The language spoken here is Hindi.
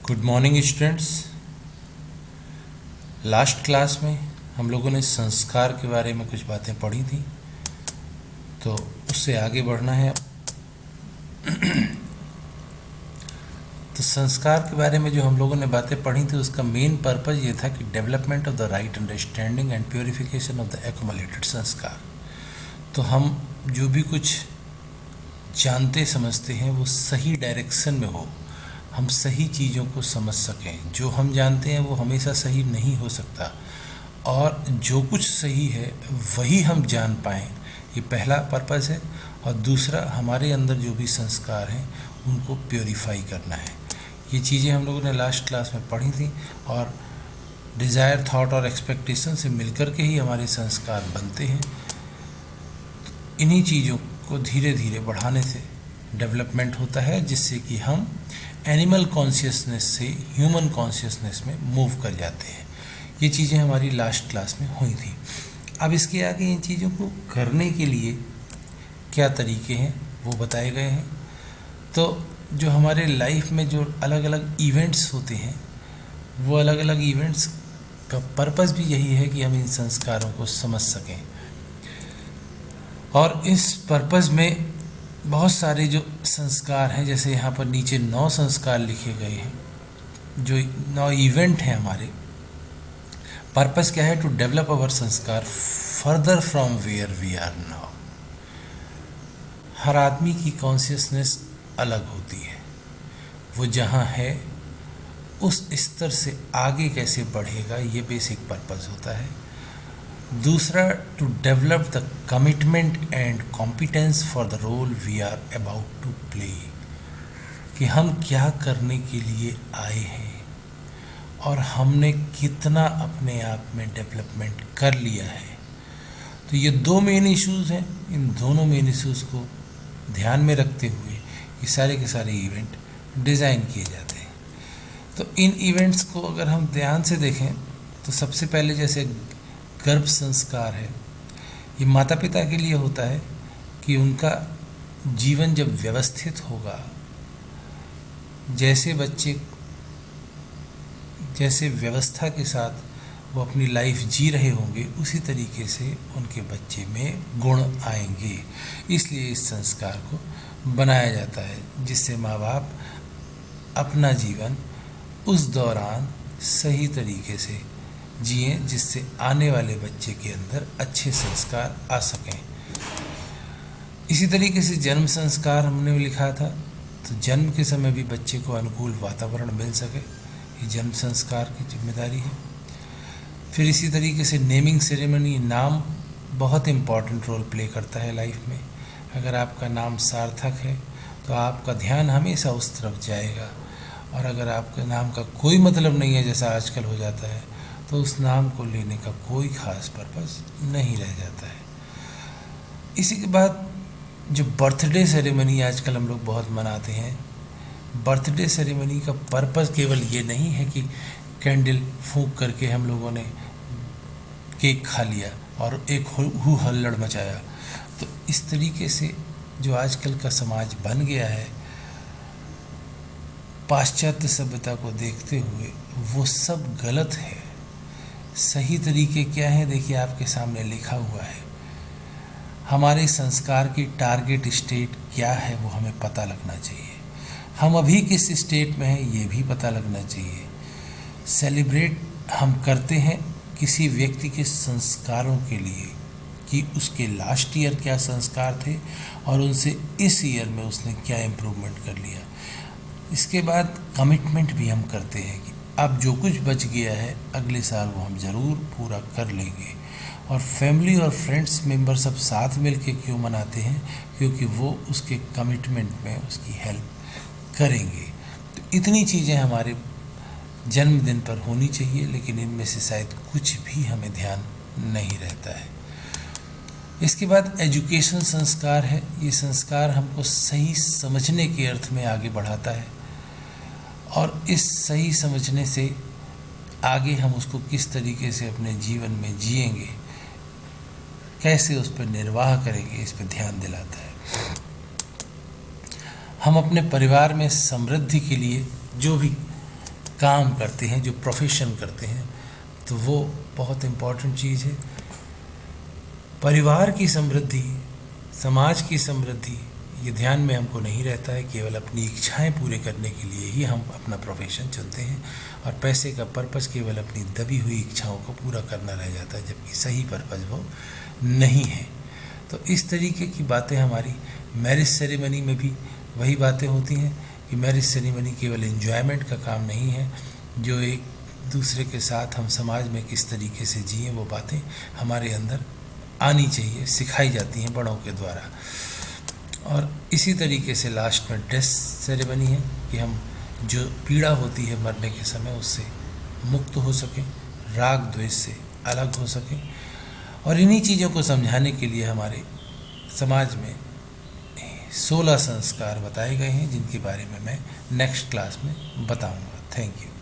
Good morning students. Last class में हम लोगों ने संस्कार के बारे में कुछ बातें पढ़ी थी, तो उससे आगे बढ़ना है अब। तो संस्कार के बारे में जो हम लोगों ने बातें पढ़ी थी उसका मेन पर्पज़ ये था कि development of the right understanding and purification of the accumulated संस्कार। तो हम जो भी कुछ जानते समझते हैं वो सही डायरेक्शन में हो, हम सही चीज़ों को समझ सकें। जो हम जानते हैं वो हमेशा सही नहीं हो सकता, और जो कुछ सही है वही हम जान पाएँ, ये पहला पर्पज़ है। और दूसरा, हमारे अंदर जो भी संस्कार हैं उनको प्योरीफाई करना है। ये चीज़ें हम लोगों ने लास्ट क्लास में पढ़ी थी, और डिज़ायर, थॉट और एक्सपेक्टेशन से मिलकर के ही हमारे संस्कार बनते हैं। इन्हीं चीज़ों को धीरे धीरे बढ़ाने से डेवलपमेंट होता है, जिससे कि हम एनिमल कॉन्शियसनेस से ह्यूमन कॉन्शियसनेस में मूव कर जाते हैं। ये चीज़ें हमारी लास्ट क्लास में हुई थी। अब इसके आगे इन चीज़ों को करने के लिए क्या तरीके हैं वो बताए गए हैं। तो जो हमारे लाइफ में जो अलग अलग इवेंट्स होते हैं, वो अलग अलग इवेंट्स का पर्पज़ भी यही है कि हम इन संस्कारों को समझ सकें। और इस पर्पज़ में बहुत सारे जो संस्कार हैं, जैसे यहाँ पर नीचे 9 संस्कार लिखे गए हैं, जो 9 इवेंट हैं हमारे। पर्पज़ क्या है? To develop our sanskar further from where we are now. हर आदमी की कॉन्शियसनेस अलग होती है, वो जहाँ है उस स्तर से आगे कैसे बढ़ेगा, ये बेसिक पर्पज़ होता है। दूसरा, to develop the commitment and competence for the role we are about to play, कि हम क्या करने के लिए आए हैं और हमने कितना अपने आप में डेवलपमेंट कर लिया है। तो ये 2 मेन इश्यूज़ हैं। इन दोनों मेन इश्यूज़ को ध्यान में रखते हुए ये सारे के सारे इवेंट डिज़ाइन किए जाते हैं। तो इन इवेंट्स को अगर हम ध्यान से देखें तो सबसे पहले जैसे गर्भ संस्कार है, ये माता पिता के लिए होता है कि उनका जीवन जब व्यवस्थित होगा, जैसे बच्चे जैसे व्यवस्था के साथ वो अपनी लाइफ जी रहे होंगे, उसी तरीके से उनके बच्चे में गुण आएंगे। इसलिए इस संस्कार को बनाया जाता है, जिससे माँ बाप अपना जीवन उस दौरान सही तरीके से जिए, जिससे आने वाले बच्चे के अंदर अच्छे संस्कार आ सकें। इसी तरीके से जन्म संस्कार हमने लिखा था, तो जन्म के समय भी बच्चे को अनुकूल वातावरण मिल सके, ये जन्म संस्कार की जिम्मेदारी है। फिर इसी तरीके से नेमिंग सेरेमनी, नाम बहुत इम्पॉर्टेंट रोल प्ले करता है लाइफ में। अगर आपका नाम सार्थक है तो आपका ध्यान हमेशा उस तरफ जाएगा, और अगर आपके नाम का कोई मतलब नहीं है, जैसा आजकल हो जाता है, तो उस नाम को लेने का कोई ख़ास पर्पस नहीं रह जाता है। इसी के बाद जो बर्थडे सेरेमनी आजकल हम लोग बहुत मनाते हैं, बर्थडे सेरेमनी का पर्पस केवल ये नहीं है कि कैंडल फूंक करके हम लोगों ने केक खा लिया और एक हू हल्लड़ मचाया। तो इस तरीके से जो आजकल का समाज बन गया है, पाश्चात्य सभ्यता को देखते हुए, वो सब गलत है। सही तरीके क्या है? देखिए, आपके सामने लिखा हुआ है। हमारे संस्कार की टारगेट स्टेट क्या है वो हमें पता लगना चाहिए। हम अभी किस स्टेट में हैं ये भी पता लगना चाहिए। सेलिब्रेट हम करते हैं किसी व्यक्ति के संस्कारों के लिए, कि उसके लास्ट ईयर क्या संस्कार थे और उनसे इस ईयर में उसने क्या इम्प्रूवमेंट कर लिया। इसके बाद कमिटमेंट भी हम करते हैं कि अब जो कुछ बच गया है अगले साल वो हम ज़रूर पूरा कर लेंगे। और फैमिली और फ्रेंड्स मेंबर सब साथ मिल के क्यों मनाते हैं? क्योंकि वो उसके कमिटमेंट में उसकी हेल्प करेंगे। तो इतनी चीज़ें हमारे जन्मदिन पर होनी चाहिए, लेकिन इनमें से शायद कुछ भी हमें ध्यान नहीं रहता है। इसके बाद एजुकेशन संस्कार है। ये संस्कार हमको सही समझने के अर्थ में आगे बढ़ाता है, और इस सही समझने से आगे हम उसको किस तरीके से अपने जीवन में जिएंगे, कैसे उस पर निर्वाह करेंगे, इस पर ध्यान दिलाता है। हम अपने परिवार में समृद्धि के लिए जो भी काम करते हैं, जो प्रोफेशन करते हैं, तो वो बहुत इम्पॉर्टेंट चीज़ है। परिवार की समृद्धि, समाज की समृद्धि, ये ध्यान में हमको नहीं रहता है। केवल अपनी इच्छाएं पूरे करने के लिए ही हम अपना प्रोफेशन चुनते हैं और पैसे का पर्पस केवल अपनी दबी हुई इच्छाओं को पूरा करना रह जाता है, जबकि सही पर्पस वो नहीं है। तो इस तरीके की बातें हमारी मैरिज सेरेमनी में भी वही बातें होती हैं कि मैरिज सेरेमनी केवल एंजॉयमेंट का काम नहीं है। जो एक दूसरे के साथ हम समाज में किस तरीके से जिए, वो बातें हमारे अंदर आनी चाहिए, सिखाई जाती हैं बड़ों के द्वारा। और इसी तरीके से लास्ट में डेथ सेरेमनी है कि हम जो पीड़ा होती है मरने के समय, उससे मुक्त हो सकें, राग द्वेष से अलग हो सकें। और इन्हीं चीज़ों को समझाने के लिए हमारे समाज में 16 संस्कार बताए गए हैं, जिनके बारे में मैं नेक्स्ट क्लास में बताऊंगा। Thank you.